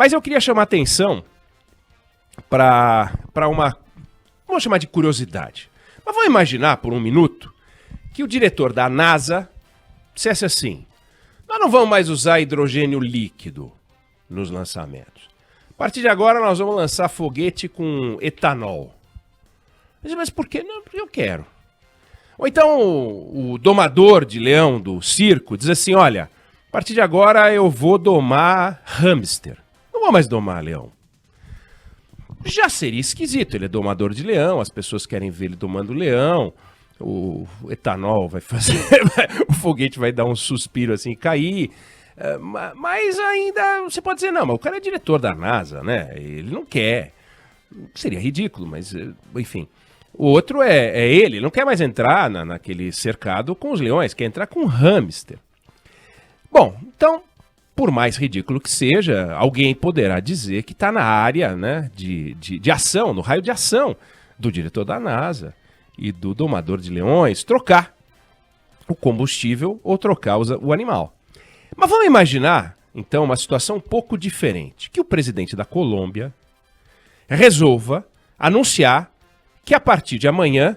Mas eu queria chamar atenção para uma, vamos chamar de curiosidade. Mas vamos imaginar por um minuto que o diretor da NASA dissesse assim: nós não vamos mais usar hidrogênio líquido nos lançamentos. A partir de agora nós vamos lançar foguete com etanol. Mas por quê? Não, porque eu quero. Ou então o domador de leão do circo diz assim: olha, a partir de agora eu vou domar hamster. Não vou mais domar leão. Já seria esquisito, ele é domador de leão, as pessoas querem ver ele domando leão, o etanol vai fazer, o foguete vai dar um suspiro assim e cair. Mas ainda você pode dizer, não, mas o cara é diretor da NASA, né? Ele não quer. Seria ridículo, mas enfim. O outro é ele não quer mais entrar naquele cercado com os leões, quer entrar com hamster. Bom, então, por mais ridículo que seja, alguém poderá dizer que está na área, né, de ação, no raio de ação do diretor da NASA e do domador de leões, trocar o combustível ou trocar o animal. Mas vamos imaginar, então, uma situação um pouco diferente, que o presidente da Colômbia resolva anunciar que a partir de amanhã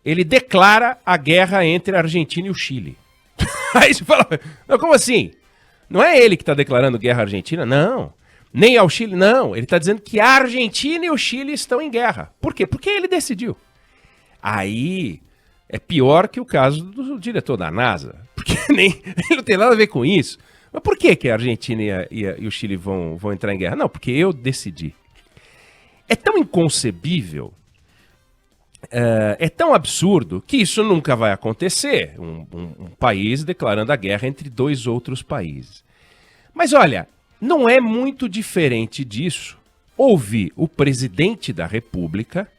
ele declara a guerra entre a Argentina e o Chile. Aí você fala, não, como assim? Não é ele que está declarando guerra à Argentina? Não. Nem ao Chile? Não. Ele está dizendo que a Argentina e o Chile estão em guerra. Por quê? Porque ele decidiu. Aí é pior que o caso do diretor da NASA. Porque ele não tem nada a ver com isso. Mas por que a Argentina e o Chile vão entrar em guerra? Não, porque eu decidi. É tão inconcebível, é tão absurdo que isso nunca vai acontecer. Um país declarando a guerra entre dois outros países. Mas olha, não é muito diferente disso ouvir o presidente da República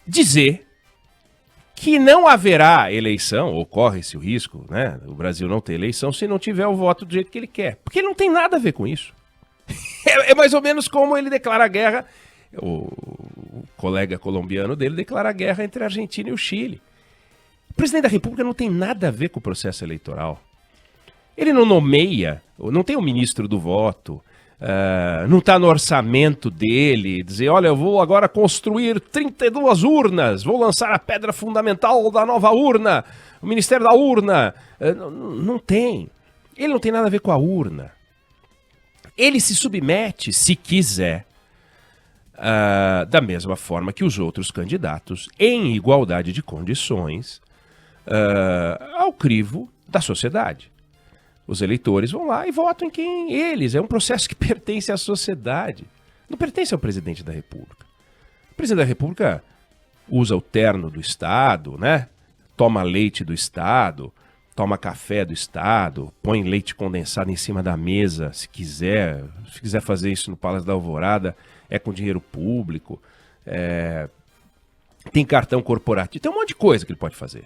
dizer que não haverá eleição, ou corre-se o risco, né, o Brasil não ter eleição se não tiver o voto do jeito que ele quer. Porque ele não tem nada a ver com isso. É mais ou menos como ele declara a guerra. O colega colombiano dele declara a guerra entre a Argentina e o Chile. O presidente da República não tem nada a ver com o processo eleitoral. Ele não nomeia, não tem o ministro do voto, não está no orçamento dele, dizer, olha, eu vou agora construir 32 urnas, vou lançar a pedra fundamental da nova urna, o Ministério da Urna. Não tem. Ele não tem nada a ver com a urna. Ele se submete, se quiser, da mesma forma que os outros candidatos, em igualdade de condições, ao crivo da sociedade. Os eleitores vão lá e votam em quem eles. É um processo que pertence à sociedade. Não pertence ao presidente da República. O presidente da República usa o terno do Estado, né? Toma leite do Estado, toma café do Estado, põe leite condensado em cima da mesa, se quiser. Se quiser fazer isso no Palácio da Alvorada, é com dinheiro público. Tem cartão corporativo, tem um monte de coisa que ele pode fazer,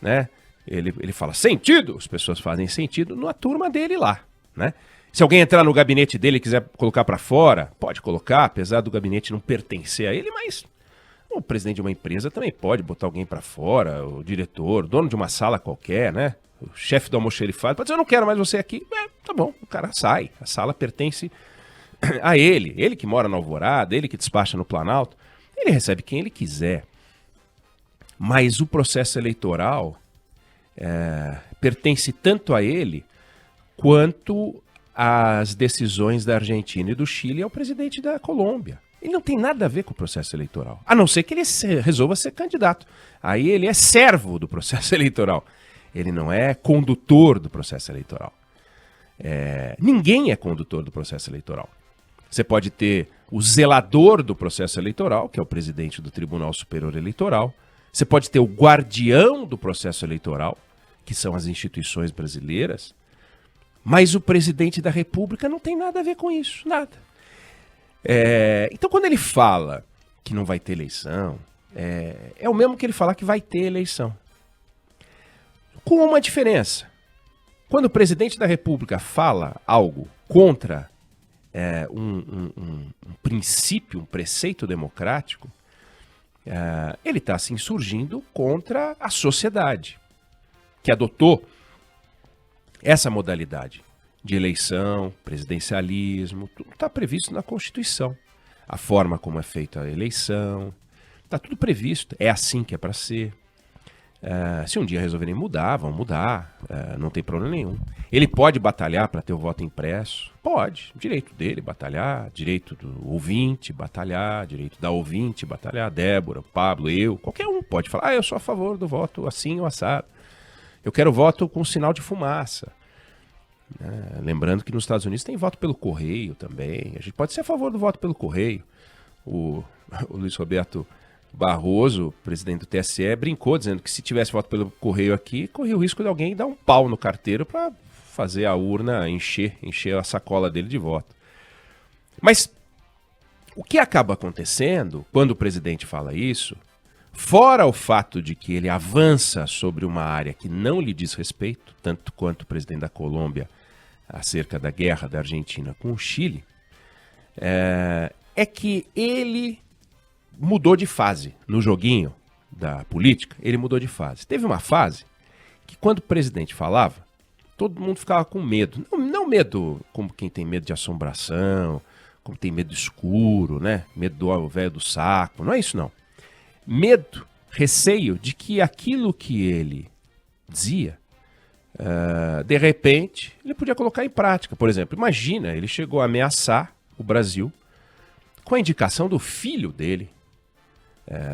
né? Ele fala sentido, as pessoas fazem sentido na turma dele lá, né? Se alguém entrar no gabinete dele e quiser colocar para fora, pode colocar, apesar do gabinete não pertencer a ele, mas o presidente de uma empresa também pode botar alguém para fora, o diretor, o dono de uma sala qualquer, né? O chefe do almoxerifado pode dizer, eu não quero mais você aqui. Tá bom, o cara sai, a sala pertence a ele que mora na Alvorada, ele que despacha no Planalto, ele recebe quem ele quiser. Mas o processo eleitoral pertence tanto a ele quanto as decisões da Argentina e do Chile ao presidente da Colômbia. Ele não tem nada a ver com o processo eleitoral, a não ser que ele resolva ser candidato. Aí ele é servo do processo eleitoral. Ele não é condutor do processo eleitoral. Ninguém é condutor do processo eleitoral. Você pode ter o zelador do processo eleitoral, que é o presidente do Tribunal Superior Eleitoral. Você pode ter o guardião do processo eleitoral, que são as instituições brasileiras. Mas o presidente da República não tem nada a ver com isso, nada. Então, quando ele fala que não vai ter eleição, é o mesmo que ele falar que vai ter eleição. Com uma diferença. Quando o presidente da República fala algo contra um princípio, um preceito democrático, ele está se insurgindo contra a sociedade, que adotou essa modalidade de eleição, presidencialismo, tudo está previsto na Constituição. A forma como é feita a eleição, está tudo previsto. É assim que é para ser. Se um dia resolverem mudar, vão mudar, não tem problema nenhum. Ele pode batalhar para ter o voto impresso? Pode, direito dele batalhar, direito do ouvinte batalhar, direito da ouvinte batalhar, Débora, Pablo, eu, qualquer um pode falar, eu sou a favor do voto assim ou assado. Eu quero voto com sinal de fumaça. Lembrando que nos Estados Unidos tem voto pelo correio também, a gente pode ser a favor do voto pelo correio. O Luiz Roberto Barroso, presidente do TSE, brincou dizendo que se tivesse voto pelo correio aqui, corria o risco de alguém dar um pau no carteiro para fazer a urna encher a sacola dele de voto. Mas o que acaba acontecendo quando o presidente fala isso, fora o fato de que ele avança sobre uma área que não lhe diz respeito, tanto quanto o presidente da Colômbia acerca da guerra da Argentina com o Chile, é que ele mudou de fase no joguinho da política, ele mudou de fase. Teve uma fase que quando o presidente falava, todo mundo ficava com medo. Não medo como quem tem medo de assombração, como tem medo do escuro, né? Medo do velho do saco, não é isso não. Medo, receio de que aquilo que ele dizia, de repente, ele podia colocar em prática. Por exemplo, imagina, ele chegou a ameaçar o Brasil com a indicação do filho dele,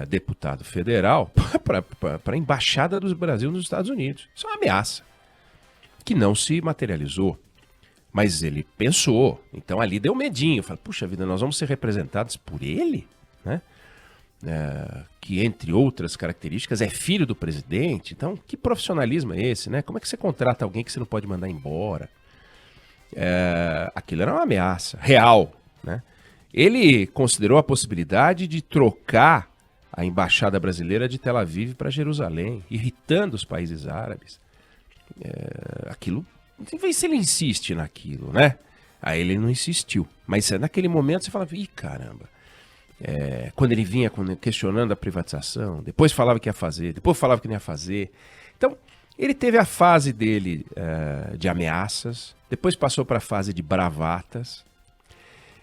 deputado federal, para a embaixada do Brasil nos Estados Unidos. Isso é uma ameaça que não se materializou. Mas ele pensou, então ali deu medinho. Falei, puxa vida, nós vamos ser representados por ele, né? Que entre outras características é filho do presidente. Então, que profissionalismo é esse, né? Como é que você contrata alguém que você não pode mandar embora? Aquilo era uma ameaça real, né? Ele considerou a possibilidade de trocar a embaixada brasileira de Tel Aviv para Jerusalém, irritando os países árabes. Aquilo, talvez se ele insiste naquilo, né? Aí ele não insistiu. Mas naquele momento você fala, ih, caramba. Quando ele vinha questionando a privatização, depois falava que ia fazer, depois falava que não ia fazer. Então, ele teve a fase dele de ameaças, depois passou para a fase de bravatas.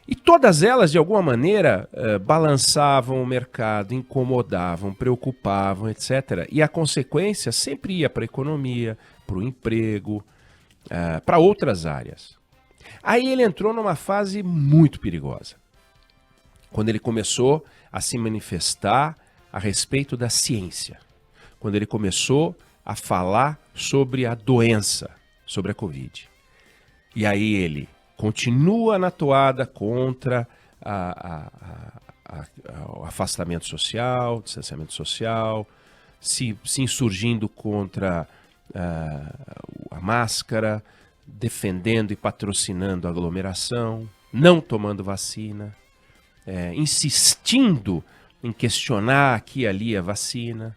E todas elas, de alguma maneira, balançavam o mercado, incomodavam, preocupavam, etc. E a consequência sempre ia para a economia, para o emprego, para outras áreas. Aí ele entrou numa fase muito perigosa, quando ele começou a se manifestar a respeito da ciência, quando ele começou a falar sobre a doença, sobre a Covid. E aí ele continua na toada contra o afastamento social, o distanciamento social, se insurgindo contra a máscara, defendendo e patrocinando a aglomeração, não tomando vacina, insistindo em questionar aqui e ali a vacina.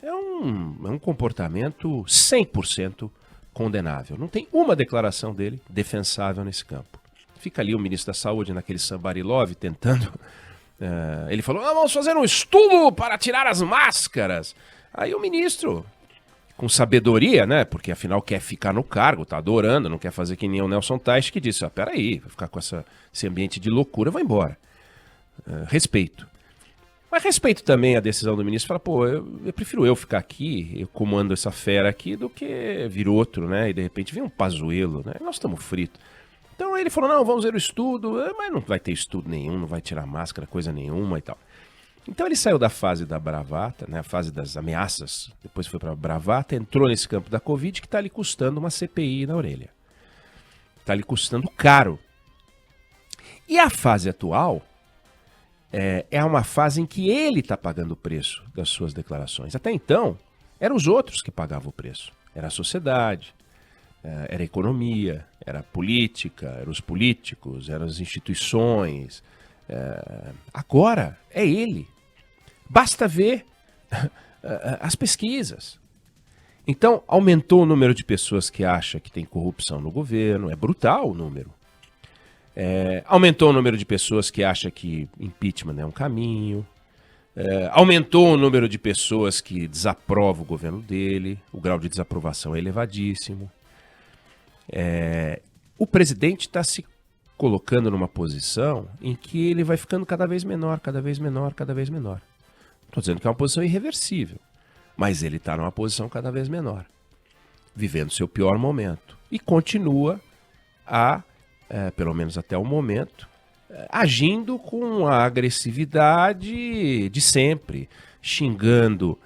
É um comportamento 100% condenável. Não tem uma declaração dele defensável nesse campo. Fica ali o ministro da Saúde naquele somebody love tentando... ele falou, vamos fazer um estudo para tirar as máscaras. Aí o ministro, com sabedoria, né? Porque afinal quer ficar no cargo, tá adorando, não quer fazer que nem o Nelson Teich que disse, peraí, vai ficar com esse ambiente de loucura, eu vou embora. Respeito. Mas respeito também a decisão do ministro. Fala, eu prefiro eu ficar aqui, eu comando essa fera aqui, do que vir outro, né? E de repente vem um Pazuello, né? Nós estamos fritos. Então ele falou, não, vamos ver o estudo. Mas não vai ter estudo nenhum, não vai tirar máscara, coisa nenhuma e tal. Então ele saiu da fase da bravata, né? A fase das ameaças, depois foi para a bravata, entrou nesse campo da Covid que está lhe custando uma CPI na orelha. Está lhe custando caro. E a fase atual... é uma fase em que ele está pagando o preço das suas declarações. Até então, eram os outros que pagavam o preço. Era a sociedade, era a economia, era a política, eram os políticos, eram as instituições. Agora é ele. Basta ver as pesquisas. Então, aumentou o número de pessoas que acham que tem corrupção no governo. É brutal o número. Aumentou o número de pessoas que acham que impeachment é um caminho. Aumentou o número de pessoas que desaprovam o governo dele. O grau de desaprovação é elevadíssimo. o presidente está se colocando numa posição em que ele vai ficando cada vez menor, cada vez menor, cada vez menor. Estou dizendo que é uma posição irreversível, mas ele está numa posição cada vez menor, vivendo seu pior momento. E continua pelo menos até o momento, agindo com a agressividade de sempre, xingando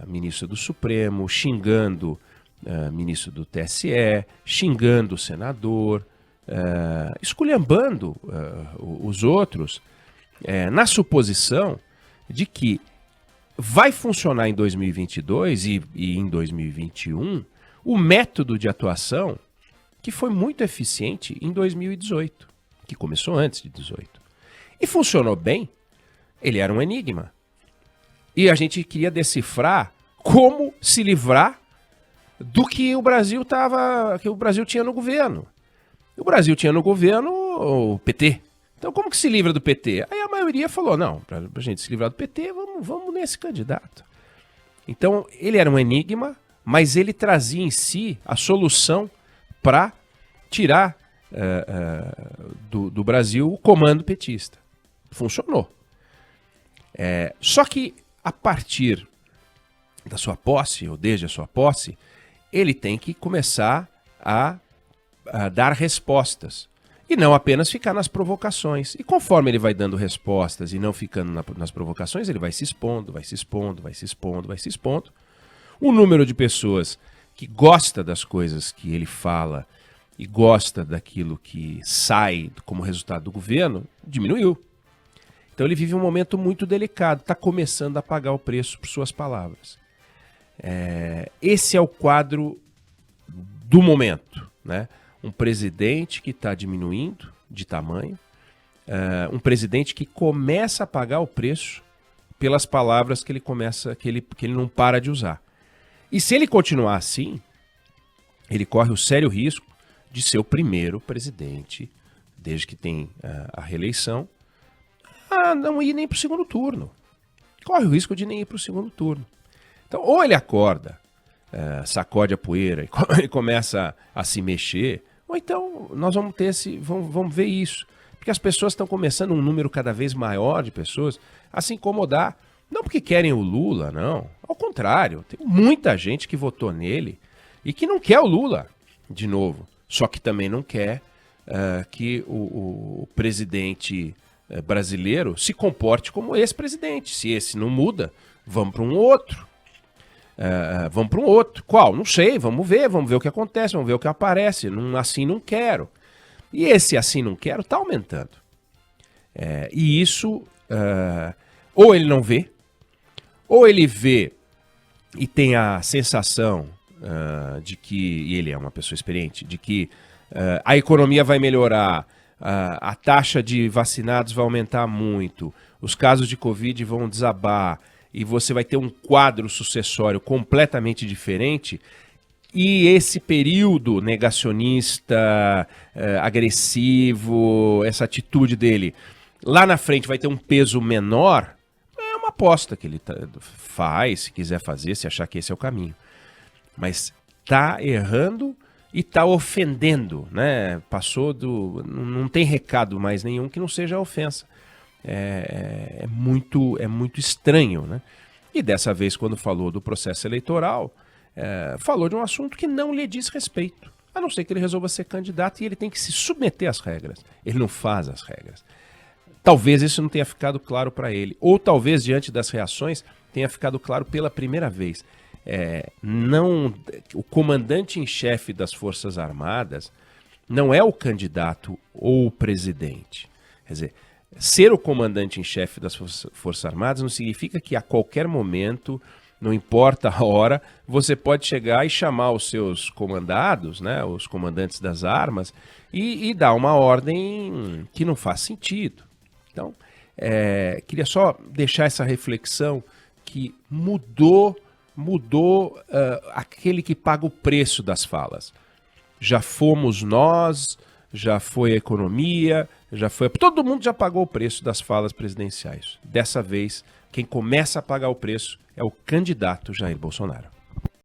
ministro do Supremo, xingando ministro do TSE, xingando o senador, esculhambando os outros, na suposição de que vai funcionar em 2022 e em 2021 o método de atuação que foi muito eficiente em 2018, que começou antes de 2018. E funcionou bem, ele era um enigma. E a gente queria decifrar como se livrar do que o Brasil tinha no governo. O Brasil tinha no governo o PT. Então como que se livra do PT? Aí a maioria falou, não, para a gente se livrar do PT, vamos nesse candidato. Então ele era um enigma, mas ele trazia em si a solução para tirar do Brasil o comando petista. Funcionou. Só que a partir da sua posse, ou desde a sua posse, ele tem que começar a dar respostas. E não apenas ficar nas provocações. E conforme ele vai dando respostas e não ficando nas provocações, ele vai se expondo, vai se expondo, vai se expondo, vai se expondo. O número de pessoas que gosta das coisas que ele fala e gosta daquilo que sai como resultado do governo diminuiu. Então ele vive um momento muito delicado, está começando a pagar o preço por suas palavras. Esse é o quadro do momento, né? Um presidente que está diminuindo de tamanho, um presidente que começa a pagar o preço pelas palavras que ele não para de usar. E se ele continuar assim, ele corre o sério risco de ser o primeiro presidente, desde que tem a reeleição, a não ir nem para o segundo turno. Corre o risco de nem ir para o segundo turno. Então, ou ele acorda, sacode a poeira e começa a se mexer, ou então nós vamos ver isso. Porque as pessoas estão começando, um número cada vez maior de pessoas, a se incomodar. Não porque querem o Lula, não. Ao contrário, tem muita gente que votou nele e que não quer o Lula de novo. Só que também não quer que o presidente brasileiro se comporte como esse presidente. Se esse não muda, vamos para um outro. Vamos para um outro. Qual? Não sei, vamos ver o que acontece, vamos ver o que aparece. Assim não quero. E esse assim não quero está aumentando. E isso, ou ele não vê, ou ele vê e tem a sensação de que, e ele é uma pessoa experiente, de que a economia vai melhorar, a taxa de vacinados vai aumentar muito, os casos de Covid vão desabar, e você vai ter um quadro sucessório completamente diferente, e esse período negacionista, agressivo, essa atitude dele, lá na frente vai ter um peso menor, é uma aposta que ele faz, se quiser fazer, se achar que esse é o caminho. Mas tá errando e tá ofendendo, né? Não tem recado mais nenhum que não seja ofensa. É muito estranho, né? E dessa vez, quando falou do processo eleitoral, falou de um assunto que não lhe diz respeito. A não ser que ele resolva ser candidato e ele tem que se submeter às regras. Ele não faz as regras. Talvez isso não tenha ficado claro para ele. Ou talvez, diante das reações, tenha ficado claro pela primeira vez. O comandante em chefe das Forças Armadas não é o candidato ou o presidente. Quer dizer, ser o comandante em chefe das Forças Armadas não significa que a qualquer momento, não importa a hora, você pode chegar e chamar os seus comandados, né, os comandantes das armas, e dar uma ordem que não faz sentido. Então, queria só deixar essa reflexão que mudou aquele que paga o preço das falas. Já fomos nós, já foi a economia, todo mundo já pagou o preço das falas presidenciais. Dessa vez, quem começa a pagar o preço é o candidato Jair Bolsonaro.